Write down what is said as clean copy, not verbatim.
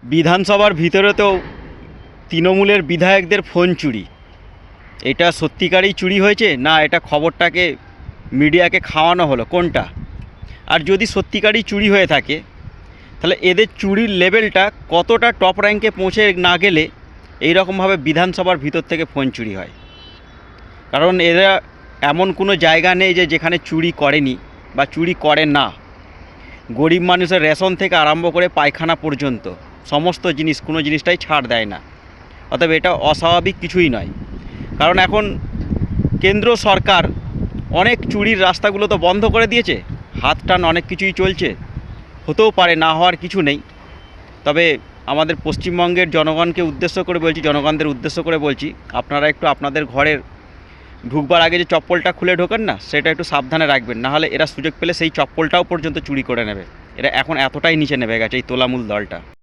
বিধানসভার ভিতরে তো তৃণমূলের বিধায়কদের ফোন চুরি, এটা সত্যিকারেই চুরি হয়েছে না এটা খবরটাকে মিডিয়াকে খাওয়ানো হলো, কোনটা? আর যদি সত্যিকারই চুরি হয়ে থাকে তাহলে এদের চুরির লেভেলটা কতটা টপ র্যাঙ্কে পৌঁছে না গেলে এই রকমভাবে বিধানসভার ভিতর থেকে ফোন চুরি হয়। কারণ এরা এমন কোনো জায়গা নেই যে যেখানে চুরি করেনি বা চুরি করে না। গরিব মানুষের রেশন থেকে আরম্ভ করে পায়খানা পর্যন্ত সমস্ত জিনিস, কোনো জিনিসটাই ছাড় দেয় না। অতএব এটা অস্বাভাবিক কিছুই নয়। কারণ এখন কেন্দ্র সরকার অনেক চুরির রাস্তাগুলো তো বন্ধ করে দিয়েছে, হাত টান অনেক কিছুই চলছে, হতেও পারে, না হওয়ার কিছু নেই। তবে আমাদের পশ্চিমবঙ্গের জনগণকে উদ্দেশ্য করে বলছি, জনগণদের উদ্দেশ্য করে বলছি, আপনারা একটু আপনাদের ঘরের ঢুকবার আগে যে চপ্পলটা খুলে ঢোকেন না, সেটা একটু সাবধানে রাখবেন, নাহলে এরা সুযোগ পেলে সেই চপ্পলটাও পর্যন্ত চুরি করে নেবে। এরা এখন এতটাই নিচে নেমে গেছে এই তোলামূল দলটা।